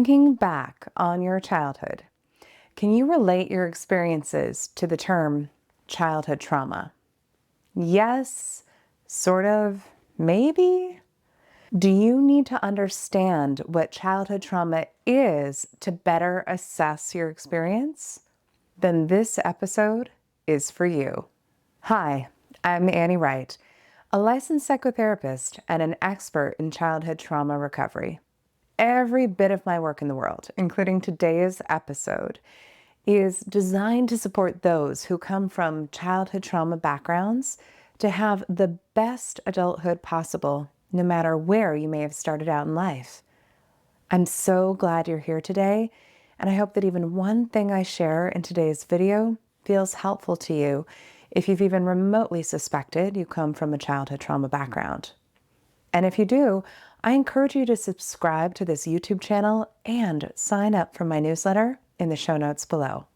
Thinking back on your childhood, can you relate your experiences to the term childhood trauma? Yes, sort of, maybe? Do you need to understand what childhood trauma is to better assess your experience? Then this episode is for you. Hi, I'm Annie Wright, a licensed psychotherapist and an expert in childhood trauma recovery. Every bit of my work in the world, including today's episode, is designed to support those who come from childhood trauma backgrounds to have the best adulthood possible, no matter where you may have started out in life. I'm so glad you're here today, and I hope that even one thing I share in today's video feels helpful to you if you've even remotely suspected you come from a childhood trauma background. And if you do, I encourage you to subscribe to this YouTube channel and sign up for my newsletter in the show notes below.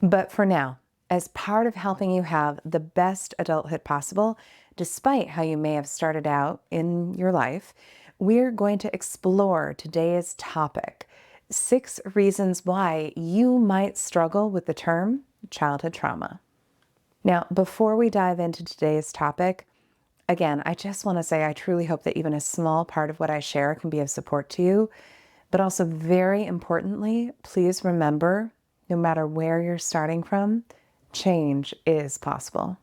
But for now, as part of helping you have the best adulthood possible, despite how you may have started out in your life, we're going to explore today's topic, 6 reasons why you might struggle with the term childhood trauma. Now, before we dive into today's topic, again, I just want to say I truly hope that even a small part of what I share can be of support to you. But also, very importantly, please remember, no matter where you're starting from, change is possible.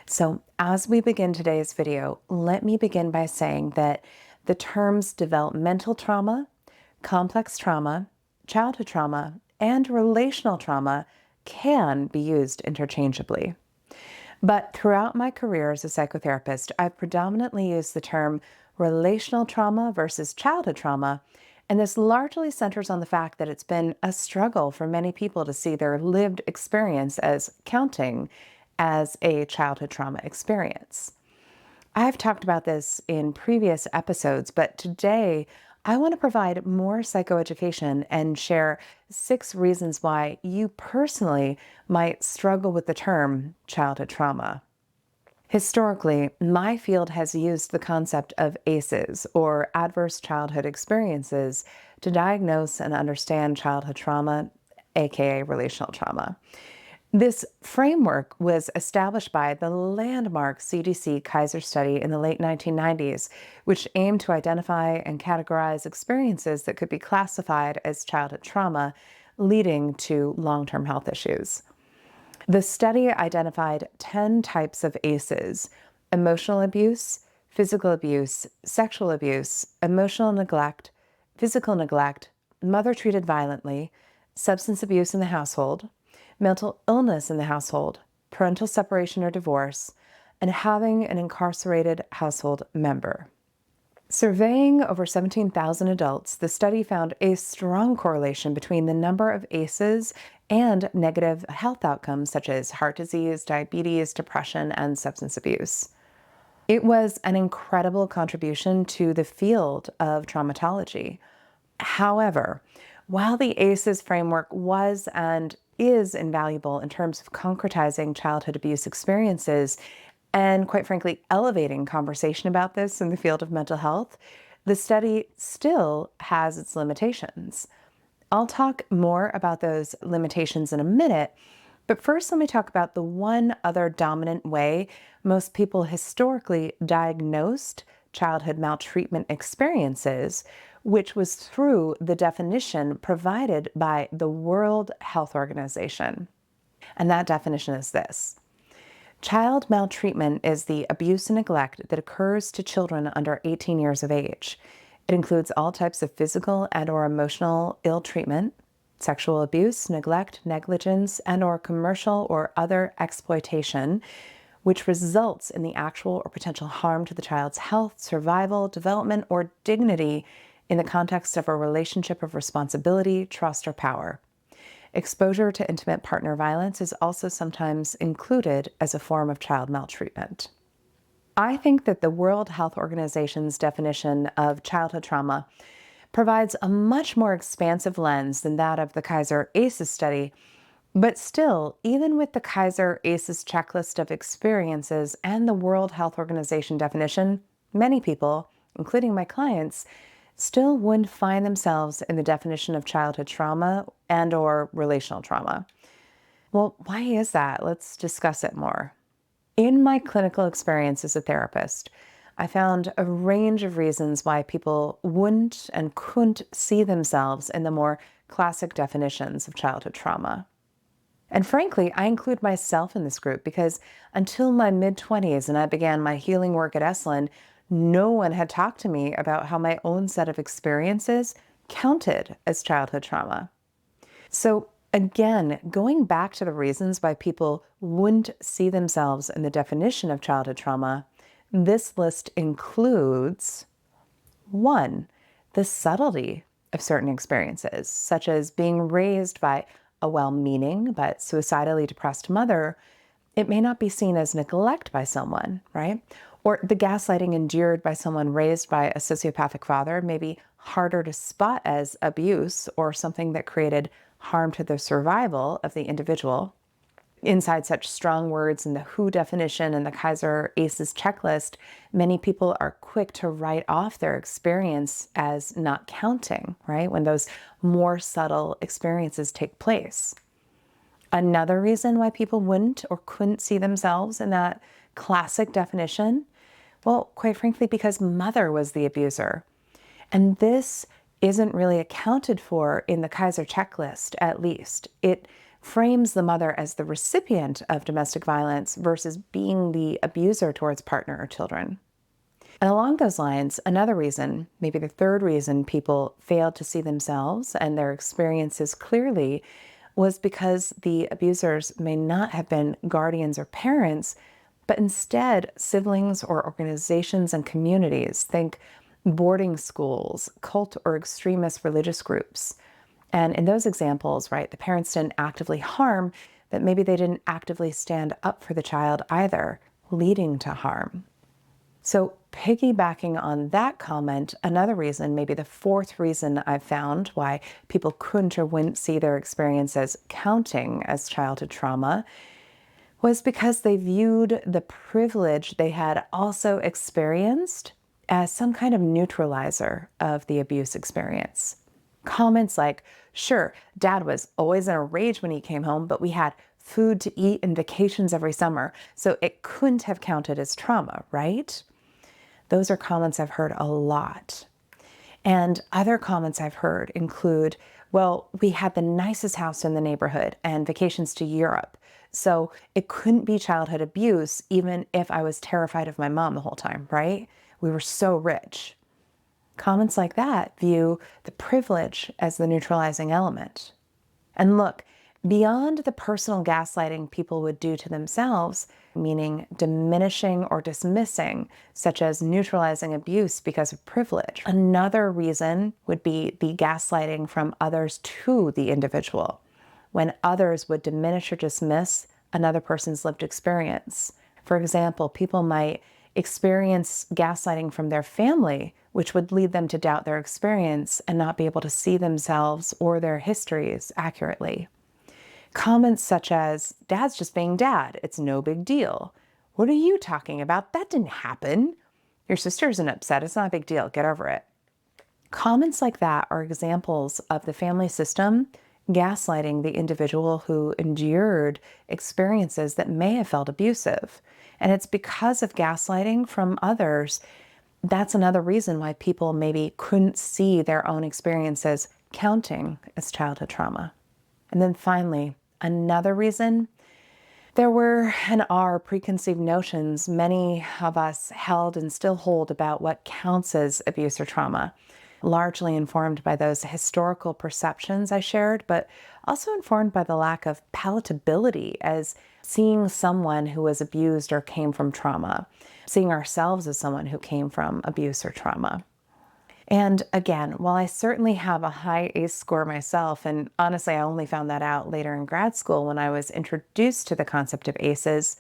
So as we begin today's video, let me begin by saying that the terms developmental trauma, complex trauma, childhood trauma, and relational trauma can be used interchangeably. But throughout my career as a psychotherapist, I've predominantly used the term relational trauma versus childhood trauma, and this largely centers on the fact that it's been a struggle for many people to see their lived experience as counting as a childhood trauma experience. I've talked about this in previous episodes, but today I want to provide more psychoeducation and share 6 reasons why you personally might struggle with the term childhood trauma. Historically, my field has used the concept of ACEs, or adverse childhood experiences, to diagnose and understand childhood trauma, aka relational trauma. This framework was established by the landmark CDC Kaiser study in the late 1990s, which aimed to identify and categorize experiences that could be classified as childhood trauma, leading to long-term health issues. The study identified 10 types of ACEs: emotional abuse, physical abuse, sexual abuse, emotional neglect, physical neglect, mother treated violently, substance abuse in the household, mental illness in the household, parental separation or divorce, and having an incarcerated household member. Surveying over 17,000 adults, the study found a strong correlation between the number of ACEs and negative health outcomes such as heart disease, diabetes, depression, and substance abuse. It was an incredible contribution to the field of traumatology. However, while the ACEs framework was and is invaluable in terms of concretizing childhood abuse experiences and, quite frankly, elevating conversation about this in the field of mental health, the study still has its limitations. I'll talk more about those limitations in a minute, but first let me talk about the one other dominant way most people historically diagnosed childhood maltreatment experiences, which was through the definition provided by the World Health Organization. And that definition is this: child maltreatment is the abuse and neglect that occurs to children under 18 years of age. It includes all types of physical and/or emotional ill treatment, sexual abuse, neglect, negligence, and/or commercial or other exploitation, which results in the actual or potential harm to the child's health, survival, development, or dignity in the context of a relationship of responsibility, trust, or power. Exposure to intimate partner violence is also sometimes included as a form of child maltreatment. I think that the World Health Organization's definition of childhood trauma provides a much more expansive lens than that of the Kaiser ACEs study, but still, even with the Kaiser ACEs checklist of experiences and the World Health Organization definition, many people, including my clients, still wouldn't find themselves in the definition of childhood trauma and or relational trauma. Well, why is that? Let's discuss it more. In my clinical experience as a therapist, I found a range of reasons why people wouldn't and couldn't see themselves in the more classic definitions of childhood trauma. And frankly, I include myself in this group because until my mid-20s and I began my healing work at Esalen, no one had talked to me about how my own set of experiences counted as childhood trauma. So again, going back to the reasons why people wouldn't see themselves in the definition of childhood trauma, this list includes 1, the subtlety of certain experiences, such as being raised by a well-meaning but suicidally depressed mother. It may not be seen as neglect by someone, right? Or the gaslighting endured by someone raised by a sociopathic father may be harder to spot as abuse or something that created harm to the survival of the individual. Inside such strong words in the WHO definition and the Kaiser ACEs checklist, many people are quick to write off their experience as not counting, right? When those more subtle experiences take place. Another reason why people wouldn't or couldn't see themselves in that classic definition, well, quite frankly, because mother was the abuser. And this isn't really accounted for in the Kaiser checklist, at least. It frames the mother as the recipient of domestic violence versus being the abuser towards partner or children. And along those lines, another reason, maybe the third reason people failed to see themselves and their experiences clearly was because the abusers may not have been guardians or parents, but instead siblings or organizations and communities. Think boarding schools, cult or extremist religious groups. And in those examples, right, the parents didn't actively harm, but maybe they didn't actively stand up for the child either, leading to harm. So piggybacking on that comment, another reason, maybe the fourth reason I've found why people couldn't or wouldn't see their experience as counting as childhood trauma was because they viewed the privilege they had also experienced as some kind of neutralizer of the abuse experience. Comments like, sure, dad was always in a rage when he came home, but we had food to eat and vacations every summer, so it couldn't have counted as trauma, right? Those are comments I've heard a lot. And other comments I've heard include, well, we had the nicest house in the neighborhood and vacations to Europe, so it couldn't be childhood abuse even if I was terrified of my mom the whole time, right? We were so rich. Comments like that view the privilege as the neutralizing element. And look, beyond the personal gaslighting people would do to themselves, meaning diminishing or dismissing, such as neutralizing abuse because of privilege, another reason would be the gaslighting from others to the individual, when others would diminish or dismiss another person's lived experience. For example, people might experience gaslighting from their family, which would lead them to doubt their experience and not be able to see themselves or their histories accurately. Comments such as, dad's just being dad, it's no big deal. What are you talking about? That didn't happen. Your sister isn't upset, it's not a big deal, get over it. Comments like that are examples of the family system gaslighting the individual who endured experiences that may have felt abusive. And it's because of gaslighting from others. That's another reason why people maybe couldn't see their own experiences counting as childhood trauma. And then finally, another reason, there were and are preconceived notions many of us held and still hold about what counts as abuse or trauma, largely informed by those historical perceptions I shared, but also informed by the lack of palatability as seeing someone who was abused or came from trauma, seeing ourselves as someone who came from abuse or trauma. And again, while I certainly have a high ACE score myself, and honestly, I only found that out later in grad school when I was introduced to the concept of ACEs,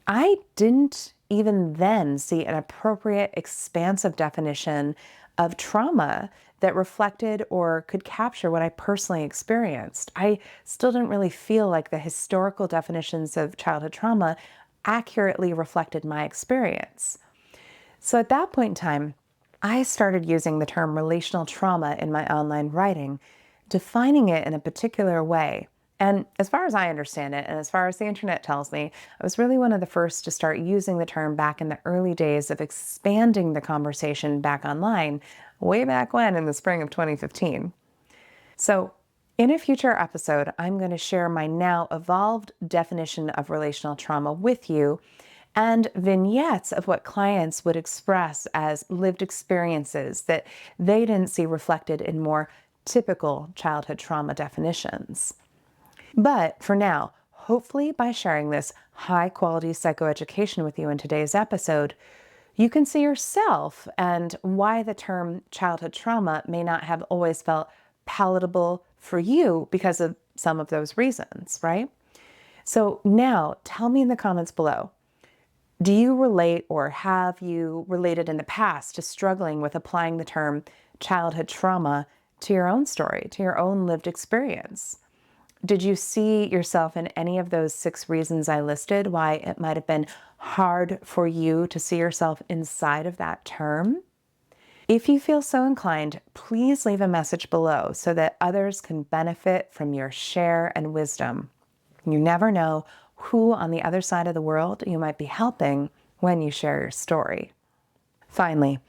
I didn't even then see an appropriate, expansive definition of trauma that reflected or could capture what I personally experienced. I still didn't really feel like the historical definitions of childhood trauma accurately reflected my experience. So at that point in time, I started using the term relational trauma in my online writing, defining it in a particular way. And as far as I understand it, and as far as the internet tells me, I was really one of the first to start using the term back in the early days of expanding the conversation back online, way back when in the spring of 2015. So, in a future episode, I'm going to share my now evolved definition of relational trauma with you and vignettes of what clients would express as lived experiences that they didn't see reflected in more typical childhood trauma definitions. But for now, hopefully by sharing this high quality psychoeducation with you in today's episode, you can see yourself and why the term childhood trauma may not have always felt palatable for you because of some of those reasons, right? So now tell me in the comments below, do you relate or have you related in the past to struggling with applying the term childhood trauma to your own story, to your own lived experience? Did you see yourself in any of those 6 reasons I listed why it might have been hard for you to see yourself inside of that term? If you feel so inclined, please leave a message below so that others can benefit from your share and wisdom. You never know who on the other side of the world you might be helping when you share your story. Finally,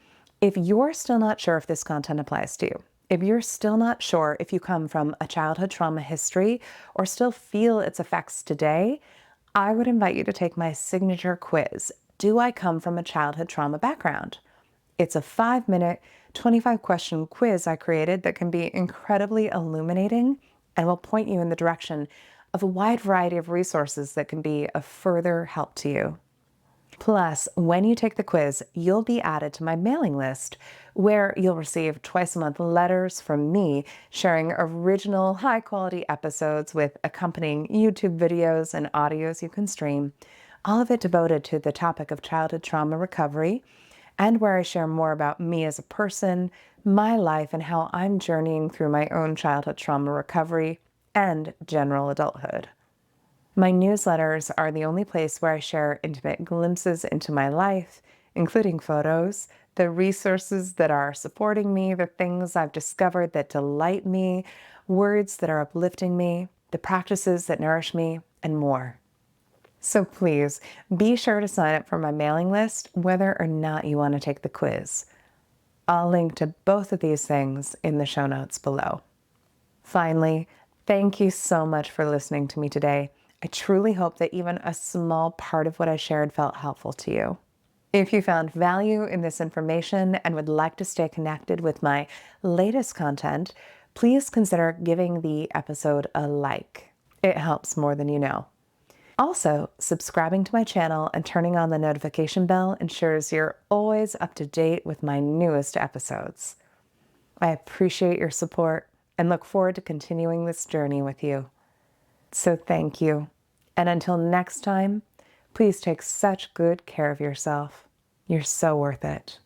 if you're still not sure if this content applies to you, if you're still not sure if you come from a childhood trauma history or still feel its effects today, I would invite you to take my signature quiz, Do I Come from a Childhood Trauma Background? It's a 5-minute, 25-question quiz I created that can be incredibly illuminating and will point you in the direction of a wide variety of resources that can be of further help to you. Plus, when you take the quiz, you'll be added to my mailing list where you'll receive twice-a-month letters from me sharing original high-quality episodes with accompanying YouTube videos and audios you can stream, all of it devoted to the topic of childhood trauma recovery, and where I share more about me as a person, my life, and how I'm journeying through my own childhood trauma recovery and general adulthood. My newsletters are the only place where I share intimate glimpses into my life, including photos, the resources that are supporting me, the things I've discovered that delight me, words that are uplifting me, the practices that nourish me, and more. So please be sure to sign up for my mailing list, whether or not you want to take the quiz. I'll link to both of these things in the show notes below. Finally, thank you so much for listening to me today. I truly hope that even a small part of what I shared felt helpful to you. If you found value in this information and would like to stay connected with my latest content, please consider giving the episode a like. It helps more than you know. Also, subscribing to my channel and turning on the notification bell ensures you're always up to date with my newest episodes. I appreciate your support and look forward to continuing this journey with you. So thank you. And until next time, please take such good care of yourself. You're so worth it.